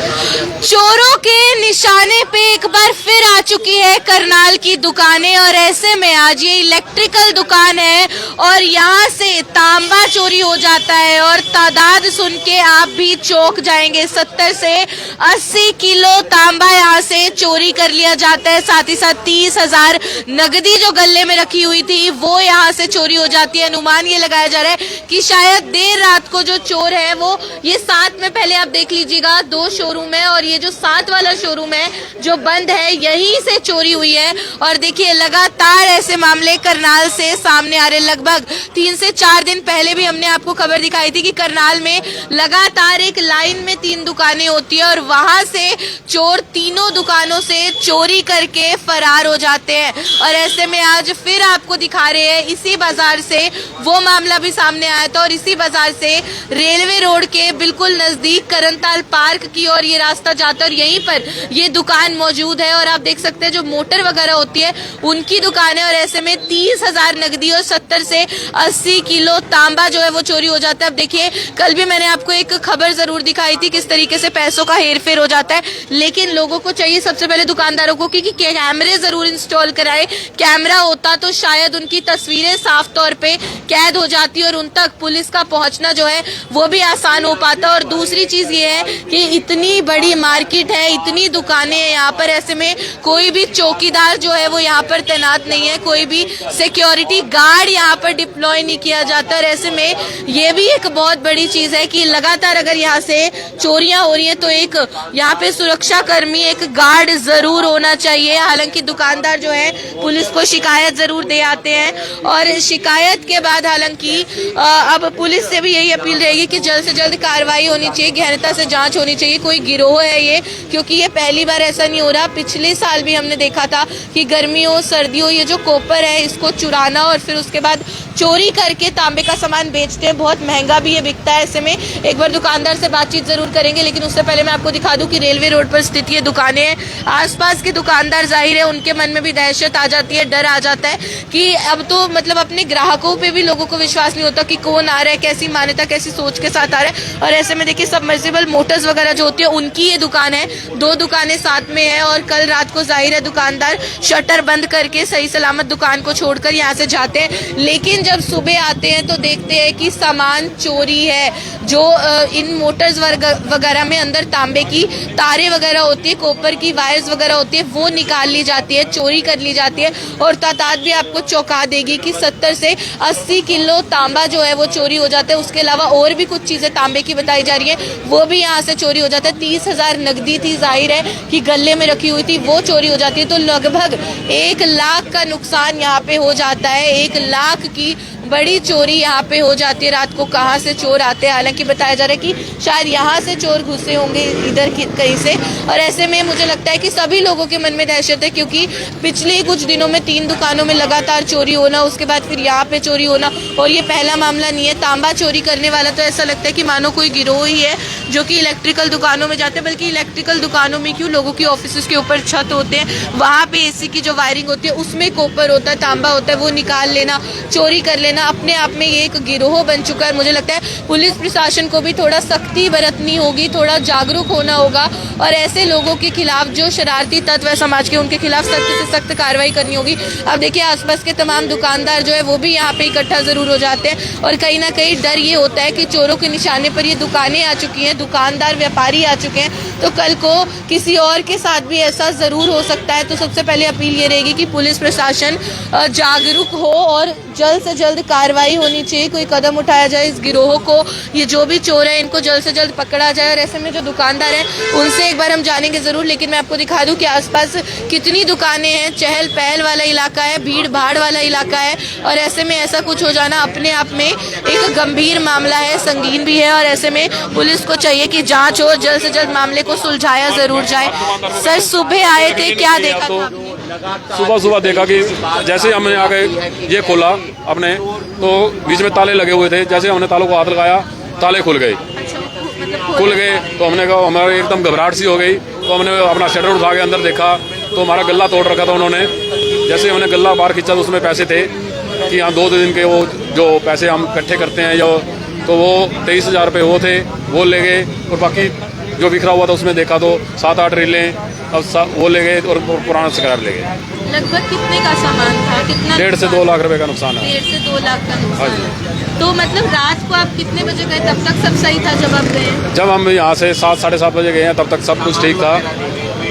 चोरों के निशाने पे एक बार फिर आ चुकी है करनाल की दुकानें। और ऐसे में आज ये इलेक्ट्रिकल दुकान है और यहाँ से तांबा चोरी हो जाता है और तादाद सुन के आप भी चौंक जाएंगे। 70 से 80 किलो तांबा यहाँ से चोरी कर लिया जाता है। साथ ही साथ 30,000 नगदी जो गले में रखी हुई थी वो यहाँ से चोरी हो जाती है। अनुमान ये लगाया जा रहा है कि शायद देर रात को जो चोर है वो ये साथ में, पहले आप देख लीजिएगा, 2 शोरूम है और ये जो साथ वाला शोरूम है जो बंद है यहीं से चोरी हुई है। और देखिए लगातार ऐसे मामले करनाल से सामने आ रहे। लगभग 3 से 4 दिन पहले भी हमने आपको खबर दिखाई थी कि करनाल में लगातार एक लाइन में 3 दुकानें होती है और वहां से चोर तीनों दुकानों से चोरी करके फरार हो जाते हैं। और ऐसे में आज फिर आपको दिखा रहे हैं इसी बाजार से वो मामला भी सामने आया था और इसी बाजार से रेलवे रोड के बिल्कुल नजदीक करनताल पार्क की और ये रास्ता जाता है और यहीं पर ये दुकान मौजूद है। और आप देख सकते हैं जो मोटर वगैरह होती है उनकी दुकान है और ऐसे में 30,000 नगदी और 70 से 80 किलो तांबा जो है वो चोरी हो जाता है। अब देखिए कल भी मैंने आपको एक खबर जरूर दिखाई थी किस तरीके से पैसों का हेरफेर हो जाता है, लेकिन लोगों को चाहिए सबसे पहले दुकानदारों को कि कैमरे जरूर इंस्टॉल कराए। कैमरा होता तो शायद उनकी तस्वीरें साफ तौर पे कैद हो जाती और उन तक पुलिस का पहुंचना जो है वो भी आसान हो पाता। और दूसरी चीज ये है कि इतनी बड़ी मार्केट है, इतनी दुकानें हैं यहाँ पर, ऐसे में कोई भी चौकीदार जो है वो यहाँ पर तैनात नहीं है, कोई भी सिक्योरिटी गार्ड यहाँ पर डिप्लॉय नहीं किया जाता। और ऐसे में ये भी एक बहुत बड़ी चीज है कि लगातार अगर यहाँ से चोरियां हो रही है तो एक यहाँ पे सुरक्षा कर्मी, एक गार्ड जरूर होना चाहिए। हालांकि दुकानदार जो है पुलिस को शिकायत जरूर दे आते हैं और शिकायत के बाद हालांकि अब पुलिस से भी यही अपील रहेगी कि जल्द से जल्द कार्रवाई होनी चाहिए, गहनता से जांच होनी चाहिए। कोई गिरोह है ये, क्योंकि ये पहली बार ऐसा नहीं हो रहा। पिछले साल भी हमने देखा था कि गर्मियों सर्दियों ये जो कॉपर है इसको चुराना और फिर उसके बाद चोरी करके तांबे का सामान बेचते हैं, बहुत महंगा भी ये बिकता है। ऐसे में एक बार दुकानदार से बातचीत जरूर करेंगे, लेकिन उससे पहले मैं आपको दिखा दूं कि रेलवे रोड पर स्थित ये दुकानें हैं। आसपास के दुकानदार जाहिर है उनके मन में भी दहशत आ जाती है, डर आ जाता है कि अब तो मतलब अपने ग्राहकों पे भी लोगों को विश्वास नहीं होता कि कौन आ रहा है, कैसी मान्यता कैसी सोच के साथ आ रहा है। और ऐसे में देखिए सबमर्सिबल मोटर्स वगैरह जो होती है उनकी ये दुकान है, 2 दुकानें साथ में है। और कल रात को जाहिर है दुकानदार शटर बंद करके सही सलामत दुकान को छोड़कर यहाँ से जाते हैं, लेकिन जब सुबह आते हैं तो देखते हैं कि सामान चोरी है। जो इन मोटर्स वगैरह में अंदर तांबे की तारे वगैरह होती है, कॉपर की वायर्स वगैरह होती है, वो निकाल ली जाती है, चोरी कर ली जाती है। और तादाद भी आपको चौंका देगी कि 70 से 80 किलो तांबा जो है वो चोरी हो जाता है। उसके अलावा और भी कुछ चीजें तांबे की बताई जा रही है वो भी यहाँ से चोरी हो जाता है। 30,000 नगदी थी, जाहिर है कि गले में रखी हुई थी, वो चोरी हो जाती है। तो लगभग 1 लाख का नुकसान यहाँ पे हो जाता है। 1 लाख की बड़ी चोरी यहाँ पे हो जाती है। रात को कहाँ से चोर आते हैं, हालांकि बताया जा रहा है कि शायद यहाँ से चोर घुसे होंगे इधर कहीं से। और ऐसे में मुझे लगता है कि सभी लोगों के मन में दहशत है, क्योंकि पिछले कुछ दिनों में 3 दुकानों में लगातार चोरी होना, उसके बाद फिर यहाँ पे चोरी होना, और ये पहला मामला नहीं है। तांबा चोरी करने वाला तो ऐसा लगता है कि मानो कोई गिरोह ही है जो कि इलेक्ट्रिकल दुकानों में जाते हैं, बल्कि इलेक्ट्रिकल दुकानों में क्यों, लोगों की ऑफिस के ऊपर छत होते हैं, वहाँ पे AC की जो वायरिंग होती है उसमें कॉपर होता है, तांबा होता है, वो निकाल लेना, चोरी कर लेना, अपने आप में ये एक गिरोह बन चुका है। मुझे लगता है पुलिस प्रशासन को भी थोड़ा सख्ती बरतनी होगी, थोड़ा जागरूक होना होगा और ऐसे लोगों के खिलाफ जो शरारती तत्व है समाज के, उनके खिलाफ सख्त से सख्त कार्रवाई करनी होगी। अब देखिए आसपास के तमाम दुकानदार जो है वो भी यहाँ पे इकट्ठा जरूर हो जाते हैं और कहीं ना कहीं डर ये होता है कि चोरों के निशाने पर ये दुकानें आ चुकी हैं, दुकानदार व्यापारी आ चुके हैं, तो कल को किसी और के साथ भी ऐसा जरूर हो सकता है। तो सबसे पहले अपील ये रहेगी कि पुलिस प्रशासन जागरूक हो और जल्द से जल्द कार्रवाई होनी चाहिए, कोई कदम उठाया जाए इस गिरोह को, ये जो भी चोर है इनको जल्द से जल्द पकड़ा जाए। और ऐसे में जो दुकानदार हैं उनसे एक बार हम जानेंगे जरूर, लेकिन मैं आपको दिखा दूं कि आसपास कितनी दुकानें हैं, चहल पहल वाला इलाका है, भीड़ भाड़ वाला इलाका है। और ऐसे में ऐसा कुछ हो जाना अपने आप में एक गंभीर मामला है, संगीन भी है। और ऐसे में पुलिस को चाहिए कि जांच हो, जल्द से जल्द मामले को सुलझाया जरूर जाए। सर सुबह आए थे, क्या देखा था आपने? सुबह देखा कि जैसे हमने आके ये खोला अपने, तो बीच में ताले लगे हुए थे, जैसे हमने तालों को हाथ लगाया ताले खुल गए। तो हमने कहा, हमारे एकदम घबराहट सी हो गई, तो हमने अपना शटर उठा के अंदर देखा तो हमारा गल्ला तोड़ रखा था उन्होंने। जैसे हमने गल्ला बाहर खींचा तो उसमें पैसे थे कि हाँ 2 दिन के वो जो पैसे हम इकट्ठे करते हैं, जो तो वो 23,000 रुपये वो थे, वो ले गए। और बाकी जो बिखरा हुआ था उसमें देखा तो 7-8 रीलें, अब वो ले गए और पुराना स्क्रैप ले गए। लगभग कितने का सामान था, कितना 1.5 से 2 लाख रुपए का नुकसान है। 1.5 से 2 लाख का नुकसान हाँ है। तो मतलब रात को आप कितने बजे गए, तब तक सब सही था जब आप गए? जब हम यहाँ से 7 साढ़े 7 बजे गए हैं तब तक सब कुछ ठीक था,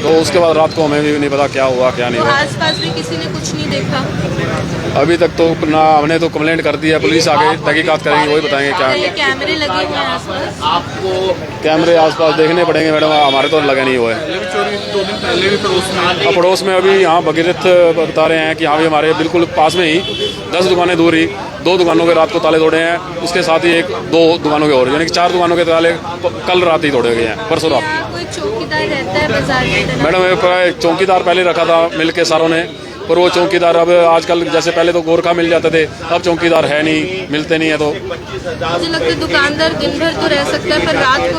तो उसके बाद रात को हमें भी नहीं पता क्या हुआ क्या नहीं तो हुआ। आसपास भी किसी ने कुछ नहीं देखा? अभी तक तो ना, हमने तो कंप्लेंट कर दी है, पुलिस आके तहकीकात करेंगी, वही बताएंगे क्या। ये कैमरे लगे हुए हैं आसपास? कैमरे आसपास देखने पड़ेंगे मैडम, हमारे तो लगे नहीं हुए। चोरी 2 दिन पहले भी पड़ोस में अभी यहाँ भगीरथ बता रहे हैं कि हाँ भी हमारे बिल्कुल पास में ही 10 दुकानें दूर ही 2 दुकानों के रात को ताले तोड़े हैं, उसके साथ ही 1-2 दुकानों के और, यानी कि 4 दुकानों के ताले कल रात ही तोड़े गए हैं, परसों रात। यहाँ कोई चौकीदार रहता है बाजार में? मैडम चौकीदार पहले रखा था मिल के सारों ने, पर वो चौकीदार अब आजकल जैसे पहले तो गोरखा मिल जाते थे, अब चौकीदार है नहीं, मिलते नहीं है। तो मुझे लगता है दुकानदार दिन भर तो रह सकता है, पर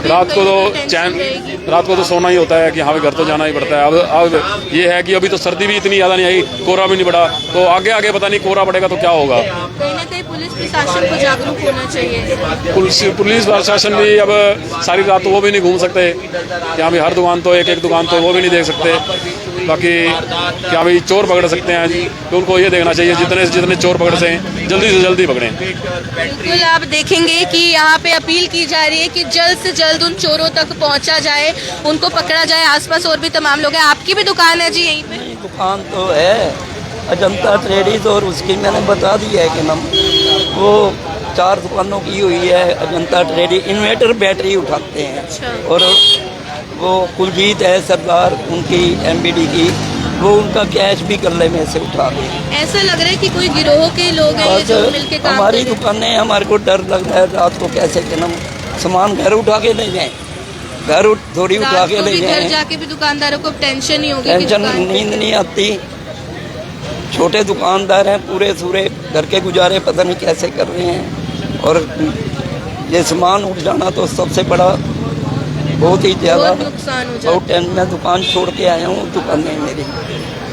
रात को तो चैन, रात को तो सोना ही होता है कि हाँ भी घर तो जाना ही पड़ता है। अब ये है कि अभी तो सर्दी भी इतनी ज़्यादा नहीं आई, कोहरा भी नहीं पड़ा, तो आगे आगे पता नहीं कोहरा पड़ेगा तो क्या होगा। कहीं ना कहीं पुलिस प्रशासन को जागरूक होना चाहिए। पुलिस प्रशासन भी अब सारी रात तो वो भी नहीं घूम सकते, क्या भी हर दुकान तो एक दुकान तो वो भी नहीं देख सकते। बाकी क्या भाई चोर पकड़ सकते हैं, तो उनको ये देखना चाहिए जितने से जितने चोर पकड़ सकें जल्दी से जल्दी पकड़ें। बिल्कुल आप देखेंगे कि यहाँ पे अपील की जा रही है कि जल्द से जल्द उन चोरों तक पहुँचा जाए, उनको पकड़ा जाए। आसपास और भी तमाम लोग हैं। आपकी भी दुकान है जी यहीं पे? दुकान तो है अजंता ट्रेडीज, और उसकी मैंने बता दी है कि नाम वो 4 दुकानों की हुई है अजंता ट्रेडीज। इन्वर्टर बैटरी उठाते हैं। अच्छा। और वो कुलजीत है सरदार, उनकी MBD की, वो उनका कैश भी गले में से उठा गए। ऐसा लग रहा है कि कोई गिरोह के लोग हैं ये जो मिलके काम हमारी कर रहे हैं। दुकानें, हमारे को डर लगता है रात को कैसे कि नाम सामान घर उठा के ले जाएं, घर थोड़ी उठा रात के को ले भी घर जाएं। जाके भी दुकानदारों को टेंशन ही होगी कि टेंशन, दुकान- नींद नहीं आती। छोटे दुकानदार हैं, पूरे सूरे घर के गुजारे पता नहीं कैसे कर रहे हैं, और ये सामान उठ जाना तो सबसे बड़ा बहुत ही ज़्यादा बहुत नुकसान हो जाता है। बहुत टेंशन। मैं दुकान छोड़ के आया हूँ, दुकान नहीं मेरी।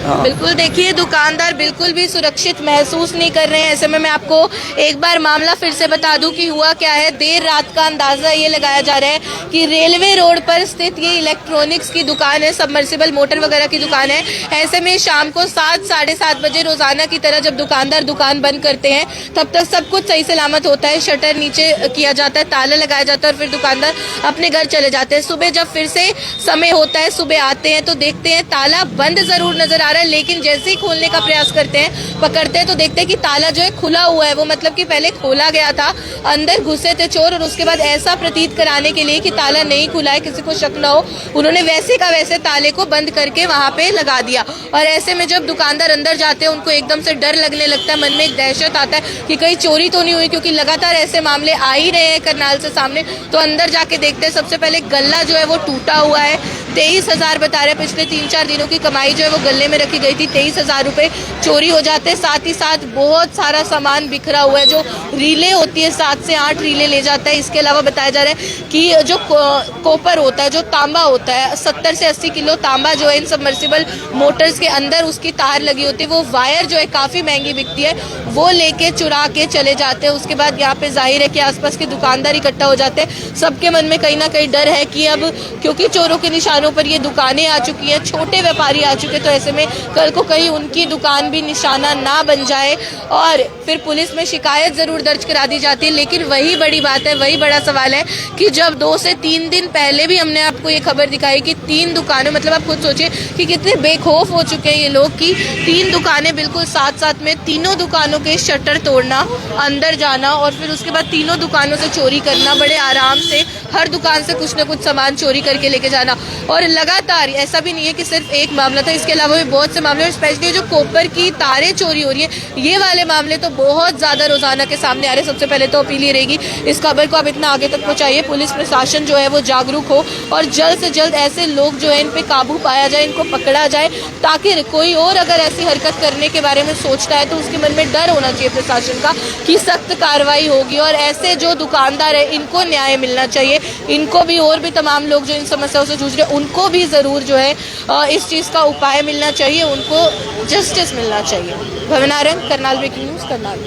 हाँ। बिल्कुल देखिए दुकानदार बिल्कुल भी सुरक्षित महसूस नहीं कर रहे हैं। ऐसे में मैं आपको एक बार मामला फिर से बता दूं कि हुआ क्या है। देर रात का अंदाजा ये लगाया जा रहा है कि रेलवे रोड पर स्थित ये इलेक्ट्रॉनिक्स की दुकान है, सबमर्सिबल मोटर वगैरह की दुकान है। ऐसे में शाम को 7 साढ़े 7 बजे रोजाना की तरह जब दुकानदार दुकान बंद करते हैं तब तक सब कुछ सही सलामत होता है, शटर नीचे किया जाता है, ताला लगाया जाता है और फिर दुकानदार अपने घर चले जाते हैं। सुबह जब फिर से समय होता है, सुबह आते हैं तो देखते हैं ताला बंद जरूर नजर आ रहा है, लेकिन जैसे ही खोलने का प्रयास करते हैं, पकड़ते हैं तो देखते हैं कि ताला जो है खुला हुआ है। वो मतलब कि पहले खोला गया था, अंदर घुसे थे चोर, और उसके बाद ऐसा प्रतीत कराने के लिए कि ताला नहीं खुला है, किसी को शक ना हो, उन्होंने वैसे का वैसे ताले को बंद करके वहां पे लगा दिया। और ऐसे में जब दुकानदार अंदर जाते हैं उनको एकदम से डर लगने लगता है, मन में एक दहशत आता है कि कहीं चोरी तो नहीं हुई, क्योंकि लगातार ऐसे मामले आ ही रहे हैं करनाल से सामने। तो अंदर जाके देखते हैं, सबसे पहले गल्ला जो है वो टूटा हुआ है। 23,000 बता रहे, पिछले 3-4 दिनों की कमाई जो है वो गले में रखी गई थी। 23,000 रुपए चोरी हो जाते हैं। साथ ही साथ बहुत सारा सामान बिखरा हुआ है। जो रीले होती है 7 से 8 रीले ले जाता है। इसके अलावा बताया जा रहा है कि जो कॉपर होता है, जो तांबा होता है, 70 से 80 किलो तांबा जो है इन सबमर्सिबल मोटर्स के अंदर उसकी तार लगी होती है, वो वायर जो है काफी महंगी बिकती है, वो लेके चुरा के चले जाते हैं। उसके बाद यहाँ पे जाहिर है कि आसपास के दुकानदार इकट्ठा हो जाते हैं। सबके मन में कहीं ना कहीं डर है कि अब क्योंकि चोरों के निशानों पर ये दुकानें आ चुकी हैं, छोटे व्यापारी आ चुके, तो ऐसे में कल को कहीं उनकी दुकान भी निशाना ना बन जाए और फिर पुलिस में शिकायत जरूर दर्ज करा दी जाती है। लेकिन वही बड़ी बात है, वही बड़ा सवाल है कि जब 2 से 3 दिन पहले भी हमने आपको ये खबर दिखाई कि 3 दुकानें, मतलब आप खुद सोचिए कि कितने बेखौफ हो चुके हैं ये लोग कि 3 दुकानें बिल्कुल साथ साथ में, तीनों दुकानों के शटर तोड़ना, अंदर जाना और फिर उसके बाद तीनों दुकानों से चोरी करना, बड़े आराम से हर दुकान से कुछ न कुछ सामान चोरी करके लेके जाना। और लगातार ऐसा भी नहीं है कि सिर्फ एक मामला था, इसके अलावा भी बहुत से मामले, स्पेशली जो कॉपर की तारें चोरी हो रही है, ये वाले मामले तो बहुत ज्यादा रोजाना के सामने आ रहे हैं। सबसे पहले तो अपील ये रहेगी, इस खबर को आप इतना आगे तक पहुंचाइए, पुलिस प्रशासन जो है वो जागरूक हो और जल्द से जल्द ऐसे लोग जो है इन पे काबू पाया जाए, इनको पकड़ा जाए, ताकि कोई और अगर ऐसी हरकत करने के बारे में सोचता है तो उसके मन में डर होना चाहिए प्रशासन का कि सख्त कार्रवाई होगी। और ऐसे जो दुकानदार है इनको न्याय मिलना चाहिए, इनको भी, और भी तमाम लोग जो इन समस्याओं से जूझ रहे हैं उनको भी जरूर जो है इस चीज का उपाय मिलना चाहिए, उनको जस्टिस मिलना चाहिए। भवनारंग, करनाल ब्रेकिंग न्यूज, करनाल।